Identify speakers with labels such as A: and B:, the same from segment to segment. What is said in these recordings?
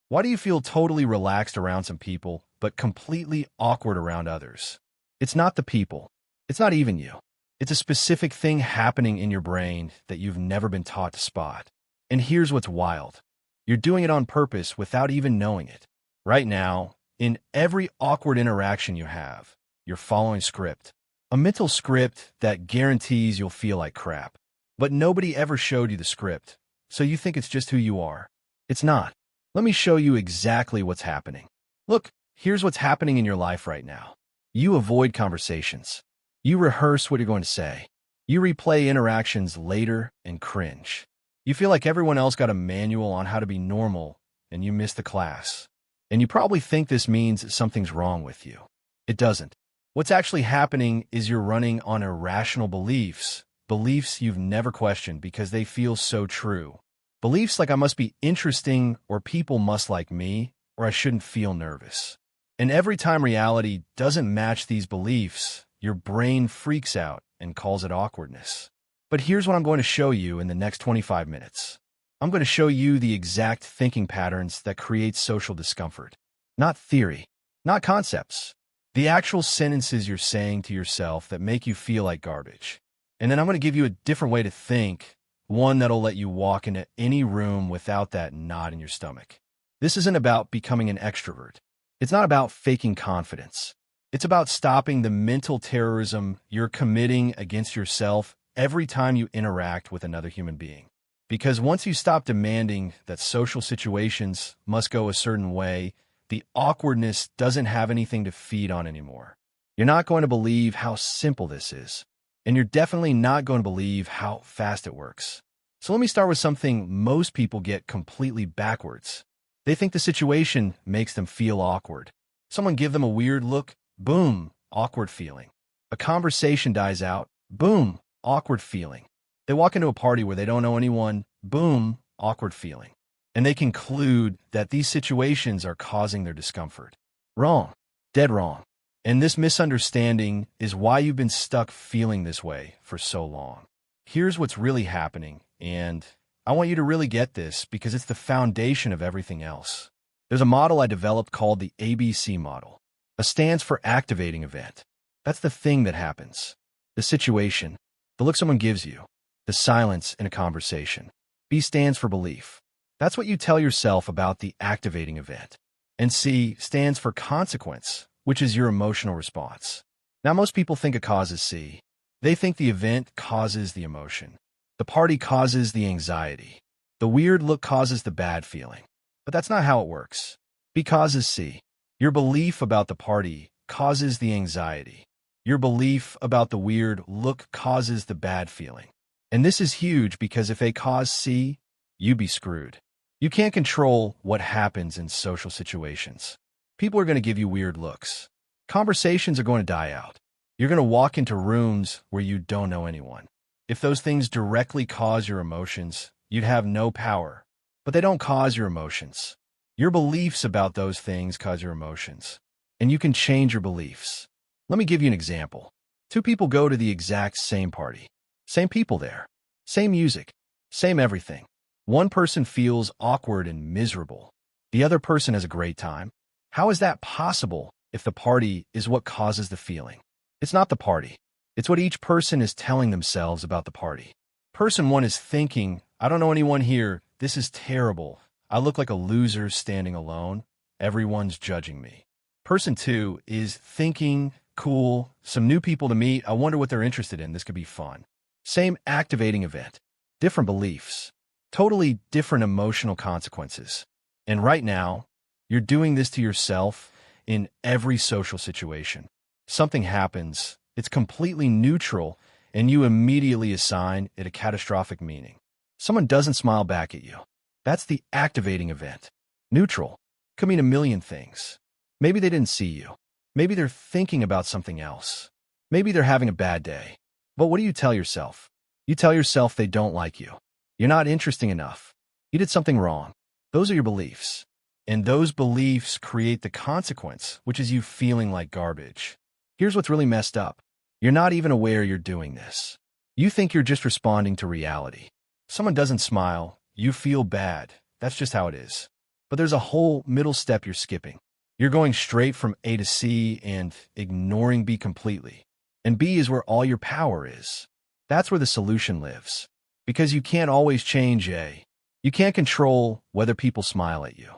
A: Why do you feel totally relaxed around some people, but completely awkward around others? It's not the people. It's not even you. It's a specific thing happening in your brain that you've never been taught to spot. And here's what's wild. You're doing it on purpose without even knowing it. Right now, in every awkward interaction you have, you're following script. A mental script that guarantees you'll feel like crap. But nobody ever showed you the script, so you think it's just who you are. It's not. Let me show you exactly what's happening. Look, here's what's happening in your life right now. You avoid conversations. You rehearse what you're going to say. You replay interactions later and cringe. You feel like everyone else got a manual on how to be normal, and you miss the class. And you probably think this means something's wrong with you. It doesn't. What's actually happening is you're running on irrational beliefs, beliefs you've never questioned because they feel so true. Beliefs like I must be interesting, or people must like me, or I shouldn't feel nervous. And every time reality doesn't match these beliefs, your brain freaks out and calls it awkwardness. But here's what I'm going to show you in the next 25 minutes. I'm going to show you the exact thinking patterns that create social discomfort. Not theory, not concepts. The actual sentences you're saying to yourself that make you feel like garbage. And then I'm going to give you a different way to think, one that'll let you walk into any room without that knot in your stomach. This isn't about becoming an extrovert. It's not about faking confidence. It's about stopping the mental terrorism you're committing against yourself every time you interact with another human being. Because once you stop demanding that social situations must go a certain way, the awkwardness doesn't have anything to feed on anymore. You're not going to believe how simple this is. And you're definitely not going to believe how fast it works. So let me start with something most people get completely backwards. They think the situation makes them feel awkward. Someone give them a weird look, boom, awkward feeling. A conversation dies out, boom, awkward feeling. They walk into a party where they don't know anyone, boom, awkward feeling. And they conclude that these situations are causing their discomfort. Wrong. Dead wrong. And this misunderstanding is why you've been stuck feeling this way for so long. Here's what's really happening, and I want you to really get this because it's the foundation of everything else. There's a model I developed called the ABC model. A stands for activating event. That's the thing that happens. The situation, the look someone gives you, the silence in a conversation. B stands for belief. That's what you tell yourself about the activating event. And C stands for consequence, which is your emotional response. Now, most people think a cause is C. They think the event causes the emotion. The party causes the anxiety. The weird look causes the bad feeling. But that's not how it works. B causes C. Your belief about the party causes the anxiety. Your belief about the weird look causes the bad feeling. And this is huge because if A caused C, you'd be screwed. You can't control what happens in social situations. People are going to give you weird looks. Conversations are going to die out. You're going to walk into rooms where you don't know anyone. If those things directly cause your emotions, you'd have no power. But they don't cause your emotions. Your beliefs about those things cause your emotions. And you can change your beliefs. Let me give you an example. Two people go to the exact same party. Same people there. Same music. Same everything. One person feels awkward and miserable. The other person has a great time. How is that possible if the party is what causes the feeling? It's not the party. It's what each person is telling themselves about the party. Person one is thinking, I don't know anyone here. This is terrible. I look like a loser standing alone. Everyone's judging me. Person two is thinking, cool, some new people to meet. I wonder what they're interested in. This could be fun. Same activating event. Different beliefs. Totally different emotional consequences. And right now, you're doing this to yourself in every social situation. Something happens, it's completely neutral, and you immediately assign it a catastrophic meaning. Someone doesn't smile back at you. That's the activating event. Neutral could mean a million things. Maybe they didn't see you. Maybe they're thinking about something else. Maybe they're having a bad day. But what do you tell yourself? You tell yourself they don't like you. You're not interesting enough. You did something wrong. Those are your beliefs. And those beliefs create the consequence, which is you feeling like garbage. Here's what's really messed up. You're not even aware you're doing this. You think you're just responding to reality. Someone doesn't smile, you feel bad. That's just how it is. But there's a whole middle step you're skipping. You're going straight from A to C and ignoring B completely. And B is where all your power is. That's where the solution lives. Because you can't always change A. You can't control whether people smile at you.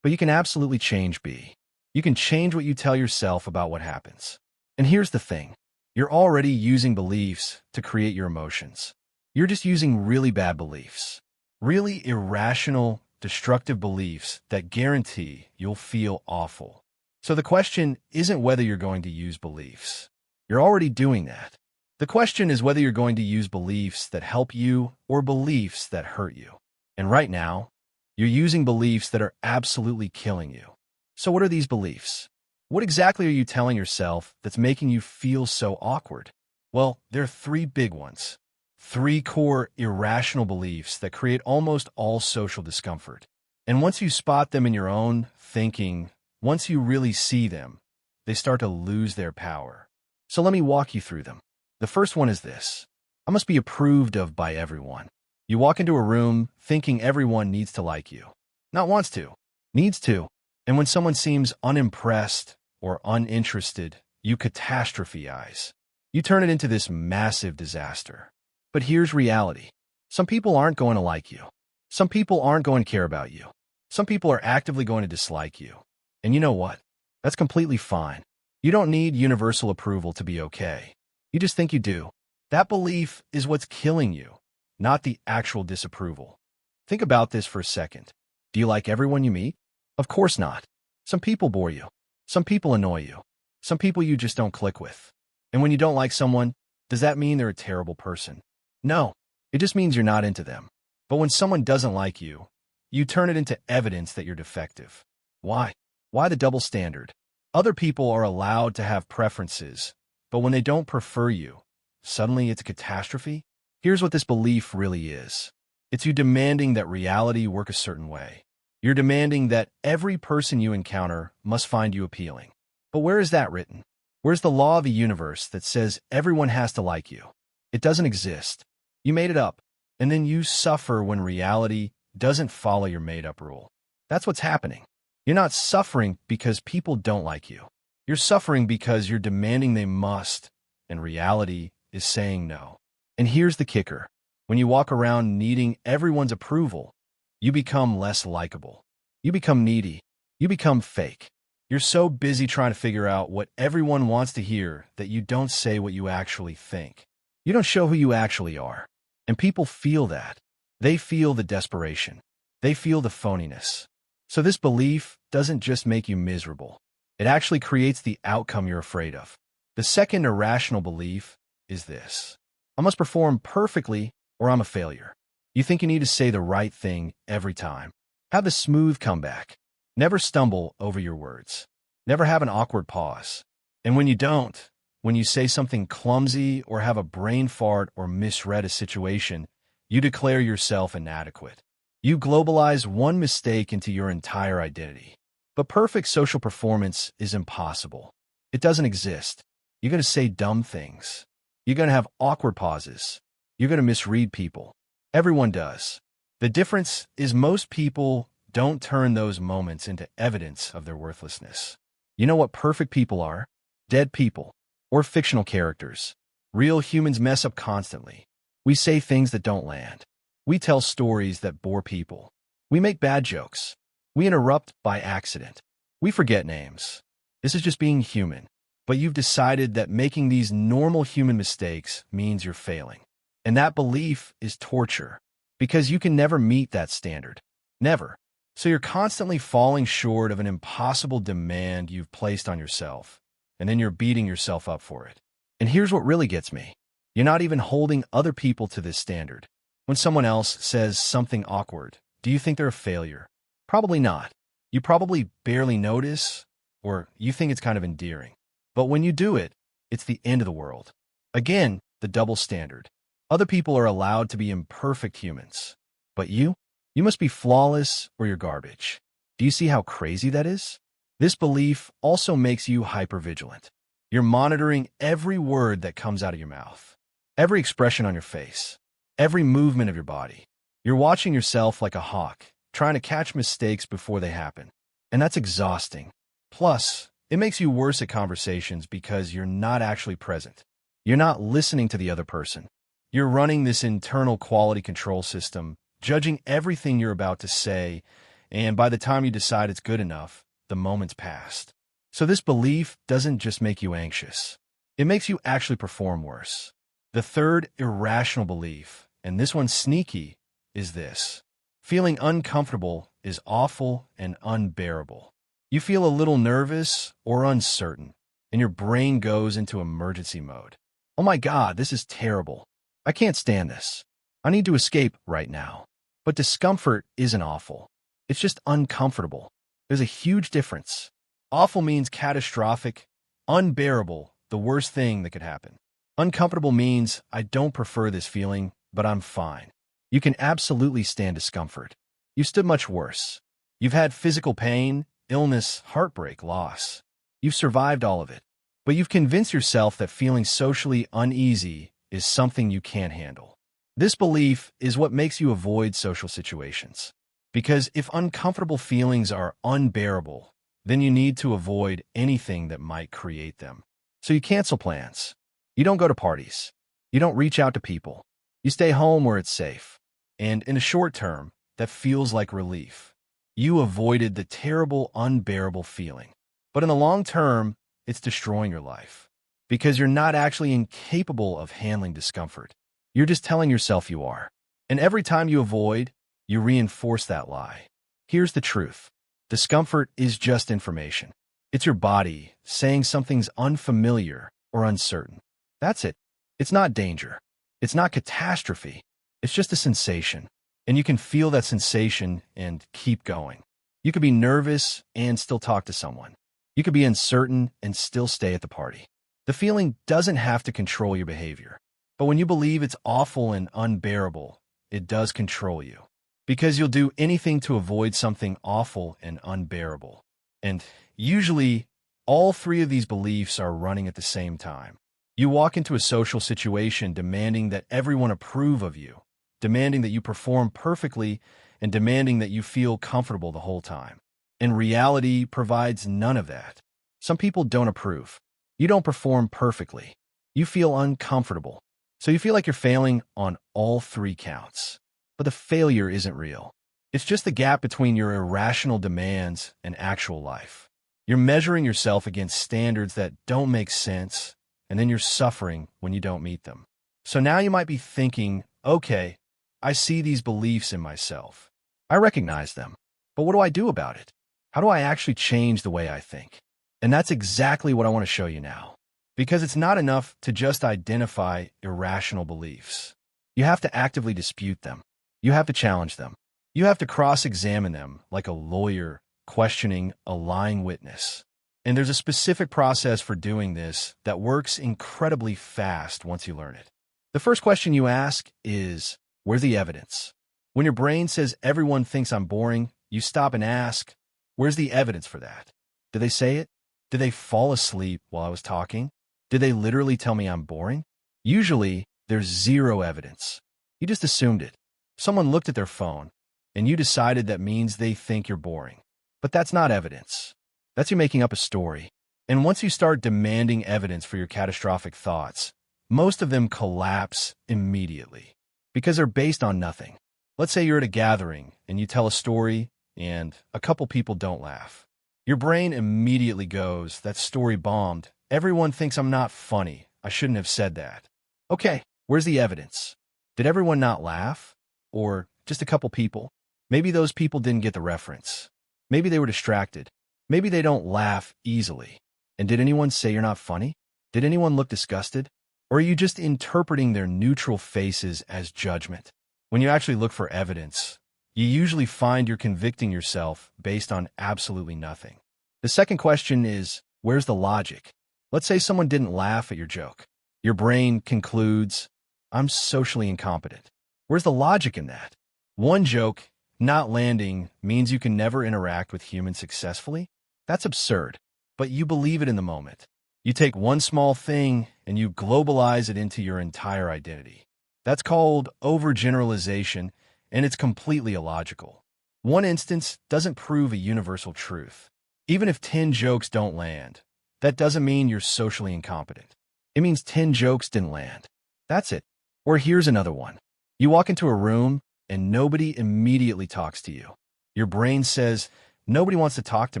A: But you can absolutely change B. You can change what you tell yourself about what happens. And here's the thing. You're already using beliefs to create your emotions. You're just using really bad beliefs. Really irrational, destructive beliefs that guarantee you'll feel awful. So the question isn't whether you're going to use beliefs. You're already doing that. The question is whether you're going to use beliefs that help you or beliefs that hurt you. And right now, you're using beliefs that are absolutely killing you. So what are these beliefs? What exactly are you telling yourself that's making you feel so awkward? Well, there are three big ones. Three core irrational beliefs that create almost all social discomfort. And once you spot them in your own thinking, once you really see them, they start to lose their power. So let me walk you through them. The first one is this. I must be approved of by everyone. You walk into a room thinking everyone needs to like you. Not wants to, needs to. And when someone seems unimpressed or uninterested, you catastrophize. You turn it into this massive disaster. But here's reality. Some people aren't going to like you. Some people aren't going to care about you. Some people are actively going to dislike you. And you know what? That's completely fine. You don't need universal approval to be okay. You just think you do. That belief is what's killing you, not the actual disapproval. Think about this for a second. Do you like everyone you meet? Of course not. Some people bore you. Some people annoy you. Some people you just don't click with. And when you don't like someone, does that mean they're a terrible person? No, it just means you're not into them. But when someone doesn't like you, you turn it into evidence that you're defective. Why? Why the double standard? Other people are allowed to have preferences, but when they don't prefer you, suddenly it's a catastrophe? Here's what this belief really is. It's you demanding that reality work a certain way. You're demanding that every person you encounter must find you appealing. But where is that written? Where's the law of the universe that says everyone has to like you? It doesn't exist. You made it up, and then you suffer when reality doesn't follow your made-up rule. That's what's happening. You're not suffering because people don't like you. You're suffering because you're demanding they must, and reality is saying no. And here's the kicker. When you walk around needing everyone's approval, you become less likable. You become needy. You become fake. You're so busy trying to figure out what everyone wants to hear that you don't say what you actually think. You don't show who you actually are. And people feel that. They feel the desperation. They feel the phoniness. So this belief doesn't just make you miserable. It actually creates the outcome you're afraid of. The second irrational belief is this. I must perform perfectly or I'm a failure. You think you need to say the right thing every time. Have a smooth comeback. Never stumble over your words. Never have an awkward pause. And when you don't, when you say something clumsy or have a brain fart or misread a situation, you declare yourself inadequate. You globalize one mistake into your entire identity. But perfect social performance is impossible. It doesn't exist. You're going to say dumb things. You're going to have awkward pauses. You're going to misread people. Everyone does. The difference is most people don't turn those moments into evidence of their worthlessness. You know what perfect people are? Dead people. Or fictional characters. Real humans mess up constantly. We say things that don't land. We tell stories that bore people. We make bad jokes. We interrupt by accident. We forget names. This is just being human. But you've decided that making these normal human mistakes means you're failing. And that belief is torture. Because you can never meet that standard. Never. So you're constantly falling short of an impossible demand you've placed on yourself. And then you're beating yourself up for it. And here's what really gets me. You're not even holding other people to this standard. When someone else says something awkward, do you think they're a failure? Probably not. You probably barely notice, or you think it's kind of endearing. But when you do it, it's the end of the world. Again, the double standard. Other people are allowed to be imperfect humans. But you must be flawless or you're garbage. Do you see how crazy that is? This belief also makes you hypervigilant. You're monitoring every word that comes out of your mouth, every expression on your face, every movement of your body. You're watching yourself like a hawk, trying to catch mistakes before they happen. And that's exhausting. Plus, it makes you worse at conversations because you're not actually present. You're not listening to the other person. You're running this internal quality control system, judging everything you're about to say, and by the time you decide it's good enough, the moment's passed. So this belief doesn't just make you anxious. It makes you actually perform worse. The third irrational belief, and this one's sneaky, is this. Feeling uncomfortable is awful and unbearable. You feel a little nervous or uncertain, and your brain goes into emergency mode. Oh my God, this is terrible. I can't stand this. I need to escape right now. But discomfort isn't awful. It's just uncomfortable. There's a huge difference. Awful means catastrophic. Unbearable, the worst thing that could happen. Uncomfortable means I don't prefer this feeling, but I'm fine. You can absolutely stand discomfort. You've stood much worse. You've had physical pain, illness, heartbreak, loss. You've survived all of it. But you've convinced yourself that feeling socially uneasy is something you can't handle. This belief is what makes you avoid social situations. Because if uncomfortable feelings are unbearable, then you need to avoid anything that might create them. So you cancel plans. You don't go to parties. You don't reach out to people. You stay home where it's safe. And in a short term, that feels like relief. You avoided the terrible, unbearable feeling. But in the long term, it's destroying your life. Because you're not actually incapable of handling discomfort. You're just telling yourself you are. And every time you avoid, you reinforce that lie. Here's the truth. Discomfort is just information. It's your body saying something's unfamiliar or uncertain. That's it. It's not danger. It's not catastrophe. It's just a sensation. And you can feel that sensation and keep going. You could be nervous and still talk to someone. You could be uncertain and still stay at the party. The feeling doesn't have to control your behavior. But when you believe it's awful and unbearable, it does control you. Because you'll do anything to avoid something awful and unbearable. And usually, all three of these beliefs are running at the same time. You walk into a social situation demanding that everyone approve of you, demanding that you perform perfectly, and demanding that you feel comfortable the whole time. And reality provides none of that. Some people don't approve. You don't perform perfectly. You feel uncomfortable. So you feel like you're failing on all three counts. But the failure isn't real. It's just the gap between your irrational demands and actual life. You're measuring yourself against standards that don't make sense, and then you're suffering when you don't meet them. So now you might be thinking, okay, I see these beliefs in myself. I recognize them. But what do I do about it? How do I actually change the way I think? And that's exactly what I want to show you now. Because it's not enough to just identify irrational beliefs. You have to actively dispute them. You have to challenge them. You have to cross-examine them like a lawyer questioning a lying witness. And there's a specific process for doing this that works incredibly fast once you learn it. The first question you ask is, where's the evidence? When your brain says everyone thinks I'm boring, you stop and ask, where's the evidence for that? Did they say it? Did they fall asleep while I was talking? Did they literally tell me I'm boring? Usually, there's zero evidence. You just assumed it. Someone looked at their phone, and you decided that means they think you're boring. But that's not evidence. That's you making up a story. And once you start demanding evidence for your catastrophic thoughts, most of them collapse immediately because they're based on nothing. Let's say you're at a gathering and you tell a story and a couple people don't laugh. Your brain immediately goes, that story bombed. Everyone thinks I'm not funny. I shouldn't have said that. Okay, where's the evidence? Did everyone not laugh? Or just a couple people? Maybe those people didn't get the reference. Maybe they were distracted. Maybe they don't laugh easily. And did anyone say you're not funny? Did anyone look disgusted? Or are you just interpreting their neutral faces as judgment? When you actually look for evidence, you usually find you're convicting yourself based on absolutely nothing. The second question is, where's the logic? Let's say someone didn't laugh at your joke. Your brain concludes, I'm socially incompetent. Where's the logic in that? One joke not landing means you can never interact with humans successfully? That's absurd, but you believe it in the moment. You take one small thing and you globalize it into your entire identity. That's called overgeneralization, and it's completely illogical. One instance doesn't prove a universal truth. Even if 10 jokes don't land, that doesn't mean you're socially incompetent. It means 10 jokes didn't land. That's it. Or here's another one. You walk into a room and nobody immediately talks to you. Your brain says, nobody wants to talk to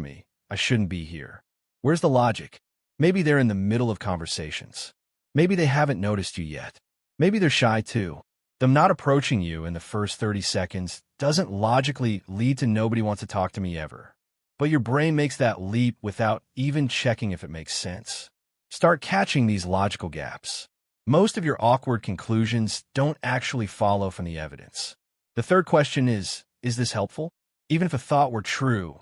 A: me. I shouldn't be here. Where's the logic? Maybe they're in the middle of conversations. Maybe they haven't noticed you yet. Maybe they're shy too. Them not approaching you in the first 30 seconds doesn't logically lead to nobody wants to talk to me ever. But your brain makes that leap without even checking if it makes sense. Start catching these logical gaps. Most of your awkward conclusions don't actually follow from the evidence. The third question is this helpful? Even if a thought were true,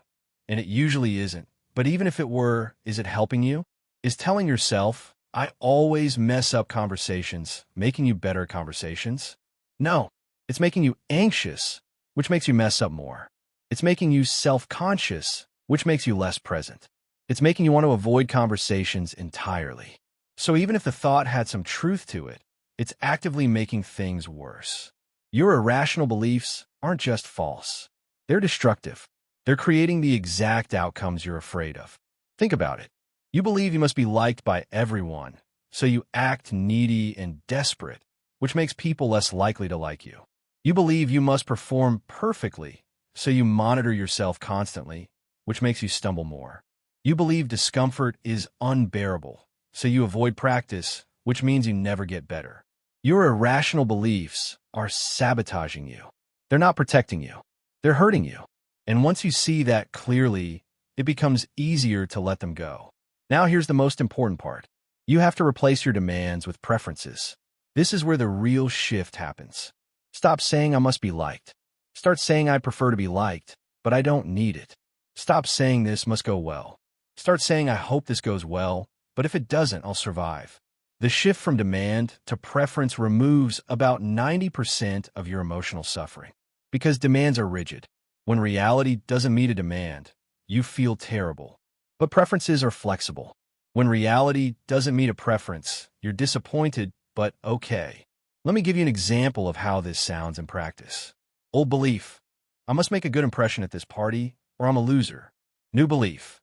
A: and it usually isn't, but even if it were, is it helping you? Is telling yourself, I always mess up conversations, making you better at conversations? No, it's making you anxious, which makes you mess up more. It's making you self-conscious, which makes you less present. It's making you want to avoid conversations entirely. So even if the thought had some truth to it, it's actively making things worse. Your irrational beliefs aren't just false. They're destructive. They're creating the exact outcomes you're afraid of. Think about it. You believe you must be liked by everyone, so you act needy and desperate, which makes people less likely to like you. You believe you must perform perfectly, so you monitor yourself constantly, which makes you stumble more. You believe discomfort is unbearable, so you avoid practice, which means you never get better. Your irrational beliefs are sabotaging you. They're not protecting you. They're hurting you. And once you see that clearly, it becomes easier to let them go. Now here's the most important part. You have to replace your demands with preferences. This is where the real shift happens. Stop saying I must be liked. Start saying I prefer to be liked, but I don't need it. Stop saying this must go well. Start saying I hope this goes well, but if it doesn't, I'll survive. The shift from demand to preference removes about 90% of your emotional suffering. Because demands are rigid. When reality doesn't meet a demand, you feel terrible. But preferences are flexible. When reality doesn't meet a preference, you're disappointed, but okay. Let me give you an example of how this sounds in practice. Old belief, I must make a good impression at this party, or I'm a loser. New belief,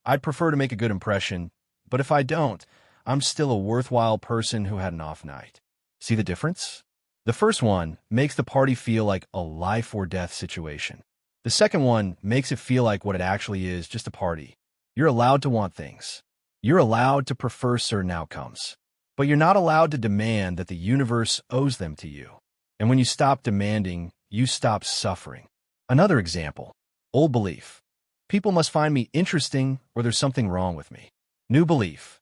A: I'd prefer to make a good impression, but if I don't, I'm still a worthwhile person who had an off night. See the difference? The first one makes the party feel like a life or death situation. The second one makes it feel like what it actually is, just a party. You're allowed to want things. You're allowed to prefer certain outcomes. But you're not allowed to demand that the universe owes them to you. And when you stop demanding, you stop suffering. Another example, old belief. People must find me interesting or there's something wrong with me. New belief.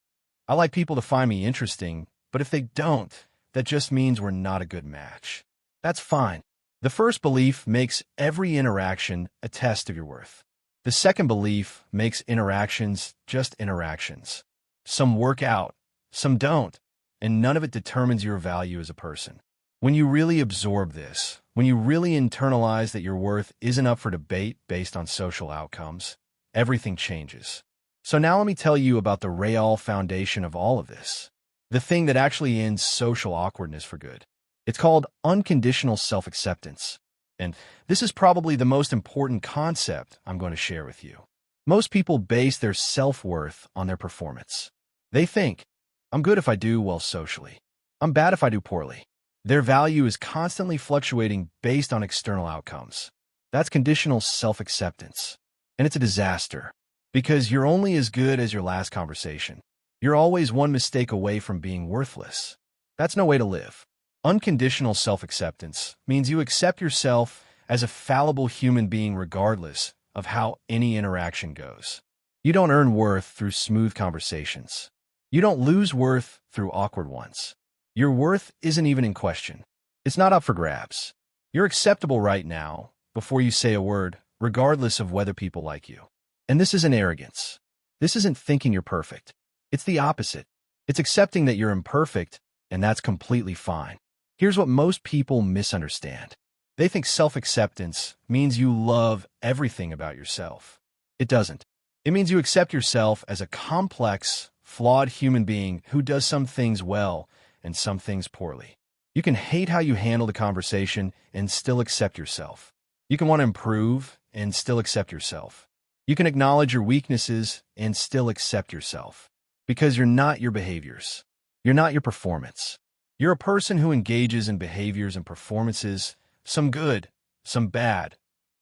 A: I like people to find me interesting, but if they don't, that just means we're not a good match. That's fine. The first belief makes every interaction a test of your worth. The second belief makes interactions just interactions. Some work out, some don't, and none of it determines your value as a person. When you really absorb this, when you really internalize that your worth isn't up for debate based on social outcomes, everything changes. So now let me tell you about the real foundation of all of this. The thing that actually ends social awkwardness for good. It's called unconditional self-acceptance. And this is probably the most important concept I'm going to share with you. Most people base their self-worth on their performance. They think, I'm good if I do well socially. I'm bad if I do poorly. Their value is constantly fluctuating based on external outcomes. That's conditional self-acceptance. And it's a disaster. Because you're only as good as your last conversation. You're always one mistake away from being worthless. That's no way to live. Unconditional self-acceptance means you accept yourself as a fallible human being regardless of how any interaction goes. You don't earn worth through smooth conversations. You don't lose worth through awkward ones. Your worth isn't even in question. It's not up for grabs. You're acceptable right now before you say a word, regardless of whether people like you. And this isn't arrogance. This isn't thinking you're perfect. It's the opposite. It's accepting that you're imperfect, and that's completely fine. Here's what most people misunderstand. They think self-acceptance means you love everything about yourself. It doesn't. It means you accept yourself as a complex, flawed human being who does some things well and some things poorly. You can hate how you handle the conversation and still accept yourself. You can want to improve and still accept yourself. You can acknowledge your weaknesses and still accept yourself. Because you're not your behaviors. You're not your performance. You're a person who engages in behaviors and performances, some good, some bad.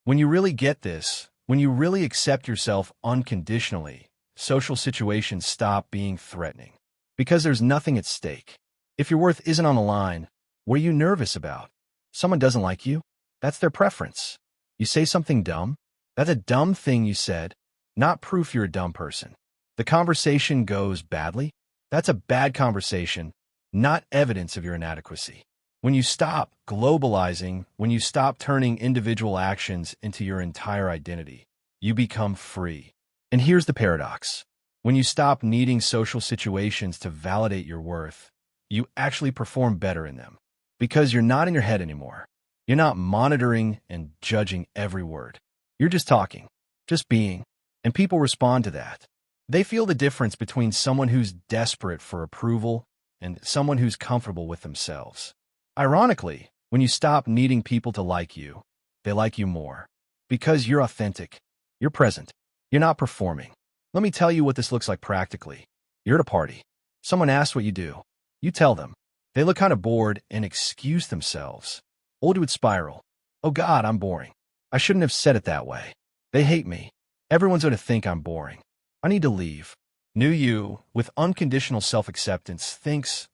A: When you really get this, when you really accept yourself unconditionally, social situations stop being threatening. Because there's nothing at stake. If your worth isn't on the line, what are you nervous about? Someone doesn't like you? That's their preference. You say something dumb? That's a dumb thing you said, not proof you're a dumb person. The conversation goes badly? That's a bad conversation, not evidence of your inadequacy. When you stop globalizing, when you stop turning individual actions into your entire identity, you become free. And here's the paradox. When you stop needing social situations to validate your worth, you actually perform better in them. Because you're not in your head anymore. You're not monitoring and judging every word. You're just talking, just being, and people respond to that. They feel the difference between someone who's desperate for approval and someone who's comfortable with themselves. Ironically, when you stop needing people to like you, they like you more. Because you're authentic. You're present. You're not performing. Let me tell you what this looks like practically. You're at a party. Someone asks what you do. You tell them. They look kind of bored and excuse themselves. Old would spiral. Oh God, I'm boring. I shouldn't have said it that way. They hate me. Everyone's going to think I'm boring. I need to leave. New you, with unconditional self-acceptance, thinks,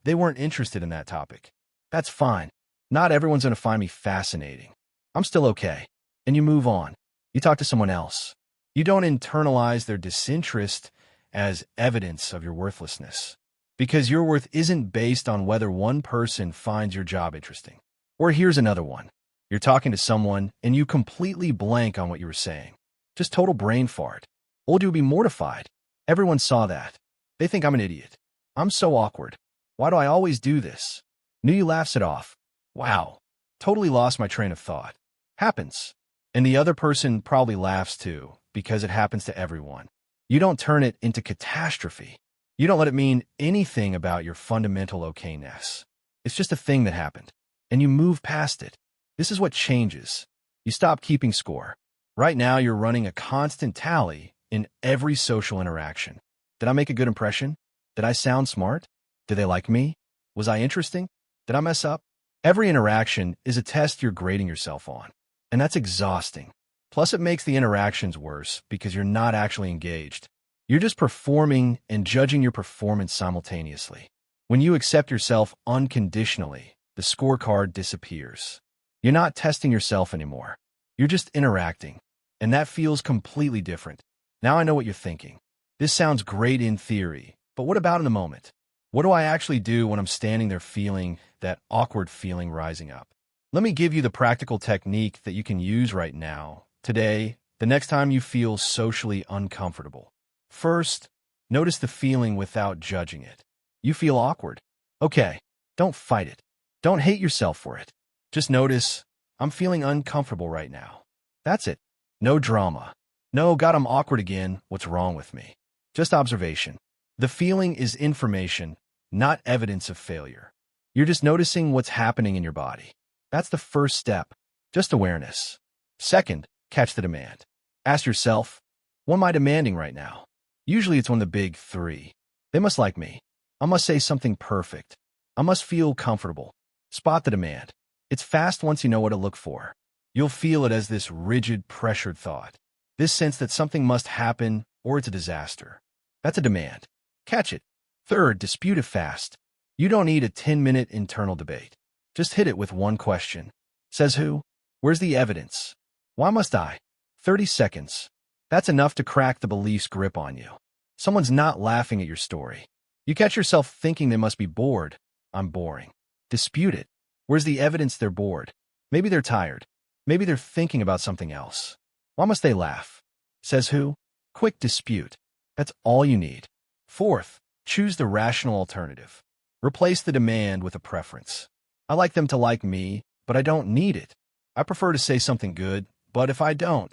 A: they weren't interested in that topic. That's fine. Not everyone's going to find me fascinating. I'm still okay. And you move on. You talk to someone else. You don't internalize their disinterest as evidence of your worthlessness. Because your worth isn't based on whether one person finds your job interesting. Or here's another one. You're talking to someone and you completely blank on what you were saying. Just total brain fart. Old you would be mortified. Everyone saw that. They think I'm an idiot. I'm so awkward. Why do I always do this? New you laughs it off. Wow. Totally lost my train of thought. Happens. And the other person probably laughs too, because it happens to everyone. You don't turn it into catastrophe. You don't let it mean anything about your fundamental okayness. It's just a thing that happened. And you move past it. This is what changes. You stop keeping score. Right now, you're running a constant tally in every social interaction. Did I make a good impression? Did I sound smart? Did they like me? Was I interesting? Did I mess up? Every interaction is a test you're grading yourself on. And that's exhausting. Plus, it makes the interactions worse because you're not actually engaged. You're just performing and judging your performance simultaneously. When you accept yourself unconditionally, the scorecard disappears. You're not testing yourself anymore. You're just interacting. And that feels completely different. Now I know what you're thinking. This sounds great in theory, but what about in the moment? What do I actually do when I'm standing there feeling that awkward feeling rising up? Let me give you the practical technique that you can use right now, today, the next time you feel socially uncomfortable. First, notice the feeling without judging it. You feel awkward. Okay, don't fight it. Don't hate yourself for it. Just notice, I'm feeling uncomfortable right now. That's it. No drama. No, God, I'm awkward again. What's wrong with me? Just observation. The feeling is information, not evidence of failure. You're just noticing what's happening in your body. That's the first step. Just awareness. Second, catch the demand. Ask yourself, what am I demanding right now? Usually it's one of the big three. They must like me. I must say something perfect. I must feel comfortable. Spot the demand. It's fast once you know what to look for. You'll feel it as this rigid, pressured thought. This sense that something must happen or it's a disaster. That's a demand. Catch it. Third, dispute it fast. You don't need a 10-minute internal debate. Just hit it with one question. Says who? Where's the evidence? Why must I? 30 seconds. That's enough to crack the belief's grip on you. Someone's not laughing at your story. You catch yourself thinking they must be bored. I'm boring. Dispute it. Where's the evidence they're bored? Maybe they're tired. Maybe they're thinking about something else. Why must they laugh? Says who? Quick dispute. That's all you need. Fourth, choose the rational alternative. Replace the demand with a preference. I like them to like me, but I don't need it. I prefer to say something good, but if I don't,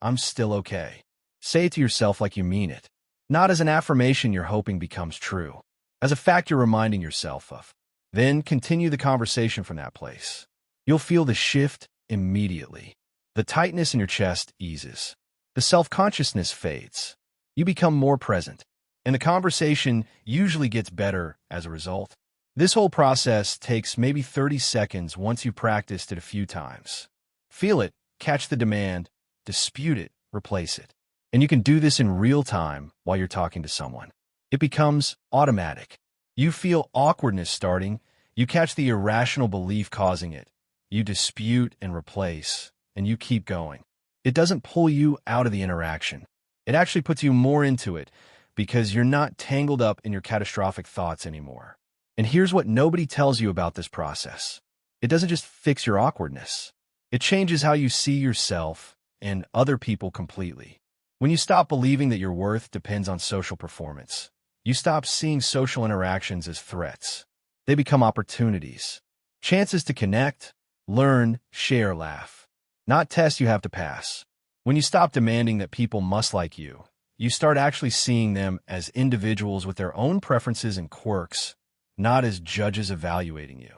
A: I'm still okay. Say it to yourself like you mean it. Not as an affirmation you're hoping becomes true. As a fact you're reminding yourself of. Then continue the conversation from that place. You'll feel the shift immediately. The tightness in your chest eases. The self-consciousness fades. You become more present. And the conversation usually gets better as a result. This whole process takes maybe 30 seconds once you've practiced it a few times. Feel it, catch the demand, dispute it, replace it. And you can do this in real time while you're talking to someone. It becomes automatic. You feel awkwardness starting, you catch the irrational belief causing it. You dispute and replace, and you keep going. It doesn't pull you out of the interaction. It actually puts you more into it because you're not tangled up in your catastrophic thoughts anymore. And here's what nobody tells you about this process. It doesn't just fix your awkwardness. It changes how you see yourself and other people completely. When you stop believing that your worth depends on social performance, you stop seeing social interactions as threats. They become opportunities, chances to connect, learn, share, laugh. Not tests you have to pass. When you stop demanding that people must like you, you start actually seeing them as individuals with their own preferences and quirks, not as judges evaluating you.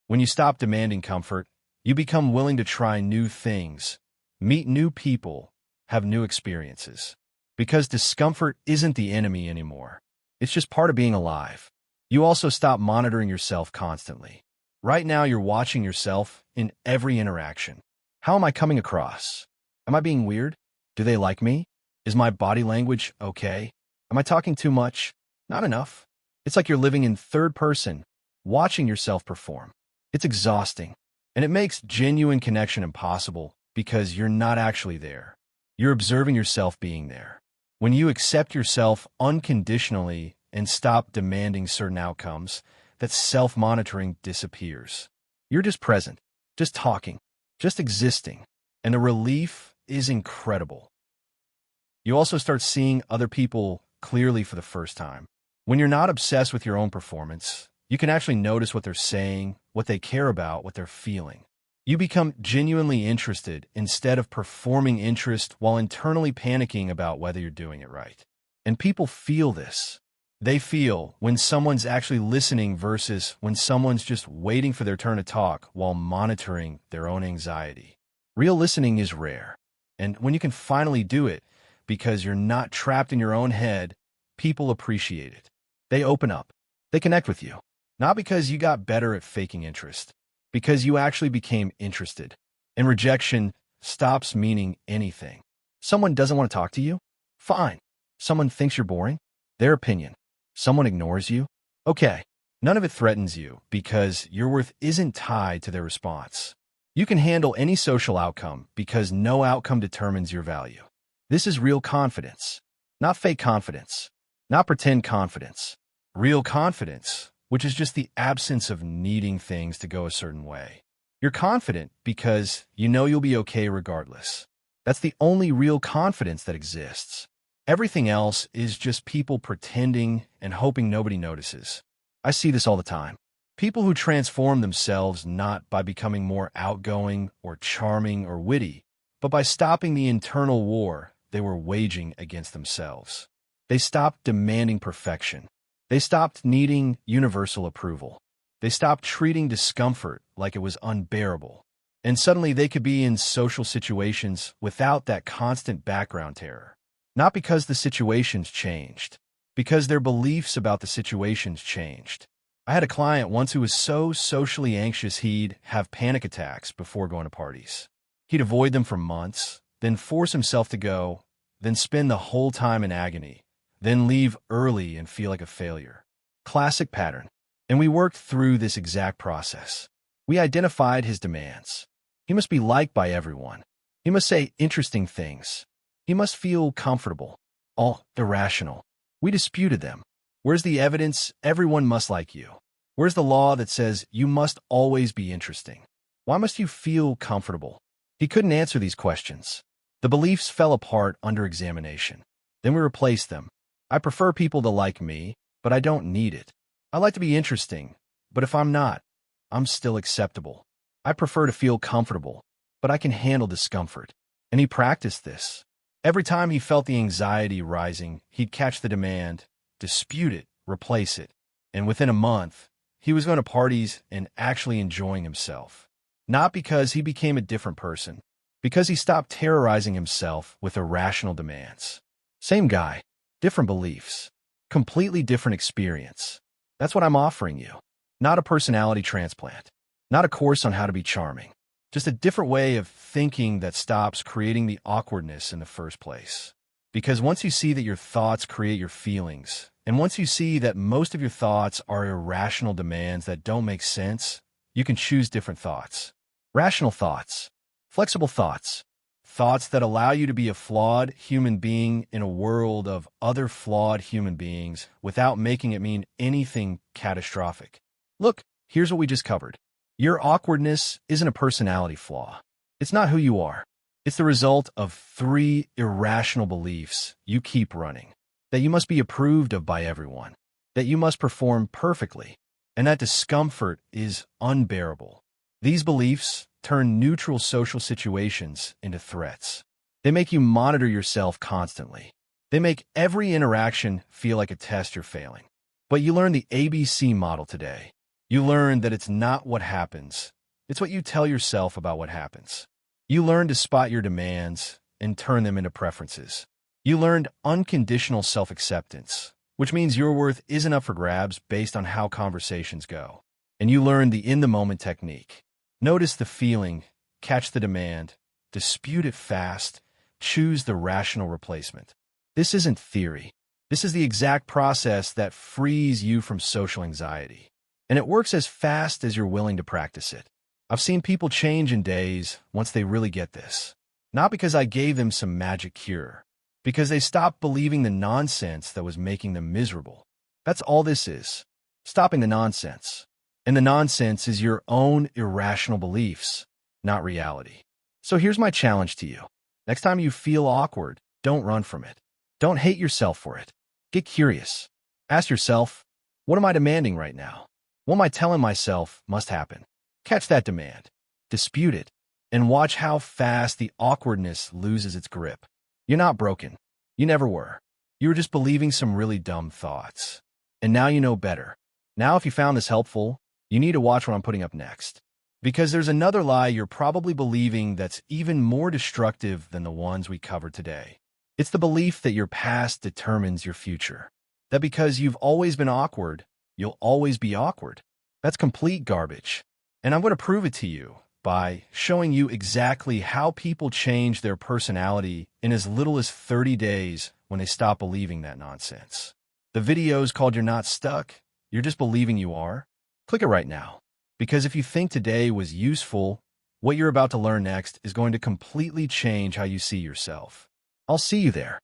A: When you stop demanding comfort, you become willing to try new things, meet new people, have new experiences. Because discomfort isn't the enemy anymore. It's just part of being alive. You also stop monitoring yourself constantly. Right now, you're watching yourself in every interaction. How am I coming across? Am I being weird? Do they like me? Is my body language okay? Am I talking too much? Not enough. It's like you're living in third person, watching yourself perform. It's exhausting, and it makes genuine connection impossible because you're not actually there. You're observing yourself being there. When you accept yourself unconditionally and stop demanding certain outcomes, that self-monitoring disappears. You're just present, just talking, just existing, and the relief is incredible. You also start seeing other people clearly for the first time. When you're not obsessed with your own performance, you can actually notice what they're saying, what they care about, what they're feeling. You become genuinely interested instead of performing interest while internally panicking about whether you're doing it right. And people feel this. They feel when someone's actually listening versus when someone's just waiting for their turn to talk while monitoring their own anxiety. Real listening is rare. And when you can finally do it, because you're not trapped in your own head, people appreciate it. They open up. They connect with you. Not because you got better at faking interest, because you actually became interested. And rejection stops meaning anything. Someone doesn't want to talk to you? Fine. Someone thinks you're boring? Their opinion. Someone ignores you? Okay. None of it threatens you because your worth isn't tied to their response. You can handle any social outcome because no outcome determines your value. This is real confidence, not fake confidence, not pretend confidence. Real confidence, which is just the absence of needing things to go a certain way. You're confident because you know you'll be okay regardless. That's the only real confidence that exists. Everything else is just people pretending and hoping nobody notices. I see this all the time. People who transform themselves not by becoming more outgoing or charming or witty, but by stopping the internal war they were waging against themselves. They stopped demanding perfection. They stopped needing universal approval. They stopped treating discomfort like it was unbearable. And suddenly they could be in social situations without that constant background terror. Not because the situations changed, because their beliefs about the situations changed. I had a client once who was so socially anxious he'd have panic attacks before going to parties. He'd avoid them for months, then force himself to go, then spend the whole time in agony, then leave early and feel like a failure. Classic pattern. And we worked through this exact process. We identified his demands. He must be liked by everyone. He must say interesting things. He must feel comfortable. All irrational. We disputed them. Where's the evidence everyone must like you? Where's the law that says you must always be interesting? Why must you feel comfortable? He couldn't answer these questions. The beliefs fell apart under examination. Then we replaced them. I prefer people to like me, but I don't need it. I like to be interesting, but if I'm not, I'm still acceptable. I prefer to feel comfortable, but I can handle discomfort. And he practiced this. Every time he felt the anxiety rising, he'd catch the demand, dispute it, replace it. And within a month, he was going to parties and actually enjoying himself. Not because he became a different person, Because he stopped terrorizing himself with irrational demands. Same guy, different beliefs, completely different experience. That's what I'm offering you. Not a personality transplant, not a course on how to be charming, just a different way of thinking that stops creating the awkwardness in the first place. Because once you see that your thoughts create your feelings, and once you see that most of your thoughts are irrational demands that don't make sense, you can choose different thoughts. Rational thoughts, flexible thoughts, thoughts that allow you to be a flawed human being in a world of other flawed human beings without making it mean anything catastrophic. Look, here's what we just covered. Your awkwardness isn't a personality flaw. It's not who you are. It's the result of 3 irrational beliefs you keep running. That you must be approved of by everyone. That you must perform perfectly. And that discomfort is unbearable. These beliefs turn neutral social situations into threats. They make you monitor yourself constantly. They make every interaction feel like a test you're failing. But you learn the ABC model today. You learn that it's not what happens. It's what you tell yourself about what happens. You learn to spot your demands and turn them into preferences. You learned unconditional self-acceptance, which means your worth isn't up for grabs based on how conversations go. And you learned the in-the-moment technique. Notice the feeling, catch the demand, dispute it fast, choose the rational replacement. This isn't theory. This is the exact process that frees you from social anxiety. And it works as fast as you're willing to practice it. I've seen people change in days once they really get this. Not because I gave them some magic cure, because they stopped believing the nonsense that was making them miserable. That's all this is. Stopping the nonsense. And the nonsense is your own irrational beliefs, not reality. So here's my challenge to you. Next time you feel awkward, don't run from it. Don't hate yourself for it. Get curious. Ask yourself, what am I demanding right now? What am I telling myself must happen? Catch that demand, dispute it, and watch how fast the awkwardness loses its grip. You're not broken. You never were. You were just believing some really dumb thoughts. And now you know better. Now, if you found this helpful, you need to watch what I'm putting up next. Because there's another lie you're probably believing that's even more destructive than the ones we covered today. It's the belief that your past determines your future. That because you've always been awkward, you'll always be awkward. That's complete garbage. And I'm going to prove it to you by showing you exactly how people change their personality in as little as 30 days when they stop believing that nonsense. The video's called You're Not Stuck. You're just believing you are. Click it right now. Because if you think today was useful, what you're about to learn next is going to completely change how you see yourself. I'll see you there.